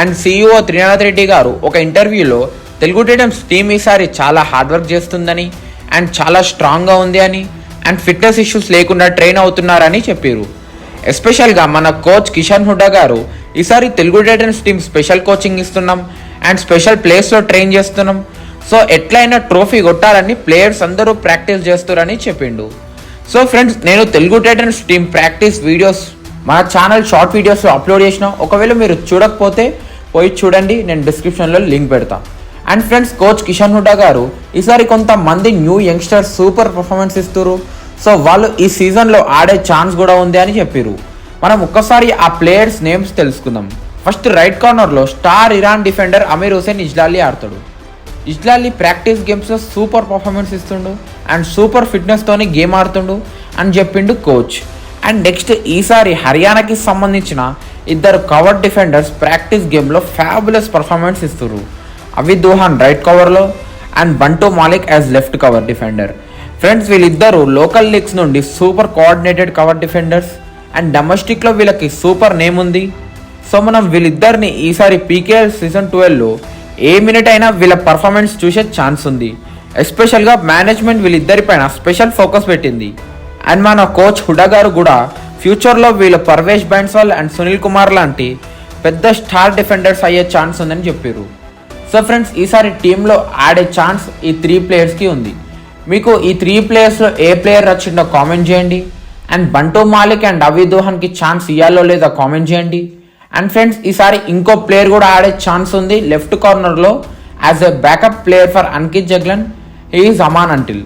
And CEO Trinath Reddy గారు ఒక ఇంటర్వ్యూలో తెలుగు టైటన్స్ టీం ఈసారి చాలా హార్డ్ వర్క్ చేస్తుందని అండ్ చాలా స్ట్రాంగ్గా ఉంది అని అండ్ ఫిట్నెస్ ఇష్యూస్ లేకుండా ట్రైన్ అవుతున్నారని చెప్పారు. ఎస్పెషల్గా మన కోచ్ కిషన్ హుడా గారు ఈసారి Telugu Titans team special coaching ఇస్తున్నాం అండ్ స్పెషల్ ప్లేస్లో ట్రైన్ చేస్తున్నాం, సో ఎట్లయినా ట్రోఫీ కొట్టాలని ప్లేయర్స్ అందరూ ప్రాక్టీస్ చేస్తారని చెప్పిండు. సో ఫ్రెండ్స్, నేను Telugu Titans team practice videos మన ఛానల్ షార్ట్ వీడియోస్లో అప్లోడ్ చేసిన, ఒకవేళ మీరు చూడకపోతే పోయి చూడండి, నేను డిస్క్రిప్షన్లో లింక్ పెడతా. And friends, coach Kishan Hooda గారు ఈసారి కొంతమంది న్యూ యంగ్స్టర్స్ సూపర్ పర్ఫార్మెన్స్ ఇస్తారు, సో వాళ్ళు ఈ సీజన్లో ఆడే ఛాన్స్ కూడా ఉంది అని చెప్పారు. మనం ఒక్కసారి ఆ ప్లేయర్స్ నేమ్స్ తెలుసుకుందాం. ఫస్ట్ రైట్ కార్నర్లో star Iran defender Amir Hussain Ijlali ఆడతాడు. ఇజ్లాలి ప్రాక్టీస్ గేమ్స్లో సూపర్ పర్ఫార్మెన్స్ ఇస్తుండు అండ్ సూపర్ ఫిట్నెస్తోని గేమ్ ఆడుతుండు అని చెప్పిండు కోచ్. అండ్ నెక్స్ట్, ఈసారి హర్యానాకి సంబంధించిన ఇద్దరు కవర్ డిఫెండర్స్ ప్రాక్టీస్ గేమ్లో ఫ్యాబులస్ పర్ఫార్మెన్స్ ఇస్తారు. అవిద్ దోహాన్ రైట్ కవర్లో and Bantu Malik as left cover defender. Friends, వీళ్ళిద్దరూ లోకల్ లీగ్స్ నుండి super coordinated cover defenders and డొమెస్టిక్లో వీళ్ళకి సూపర్ నేమ్ ఉంది. సో మనం వీళ్ళిద్దరిని ఈసారి PKL సీజన్ 12లో ఏ మినిట్ అయినా వీళ్ళ పర్ఫార్మెన్స్ చూసే ఛాన్స్ ఉంది. ఎస్పెషల్గా మేనేజ్మెంట్ వీళ్ళిద్దరిపైన స్పెషల్ ఫోకస్ పెట్టింది. అండ్ మన కోచ్ హుడా గారు కూడా ఫ్యూచర్లో వీళ్ళు పర్వేష్ బైన్స్వాల్ అండ్ సునీల్ కుమార్ లాంటి పెద్ద స్టార్ డిఫెండర్స్ అయ్యే ఛాన్స్ ఉందని చెప్పారు. సో ఫ్రెండ్స్, ఈసారి టీంలో ఆడే ఛాన్స్ ఈ 3 ప్లేయర్స్కి ఉంది. మీకు ఈ 3 ప్లేయర్స్లో ఏ ప్లేయర్ వచ్చిందో కామెంట్ చేయండి. అండ్ బంటూ మాలిక్ అండ్ అవిద్ దోహాన్కి ఛాన్స్ ఇవ్వాలో లేదా కామెంట్ చేయండి. అండ్ ఫ్రెండ్స్, ఈసారి ఇంకో ప్లేయర్ కూడా ఆడే ఛాన్స్ ఉంది లెఫ్ట్ కార్నర్లో as a backup player for Ankit Jaglan. He is Aman until.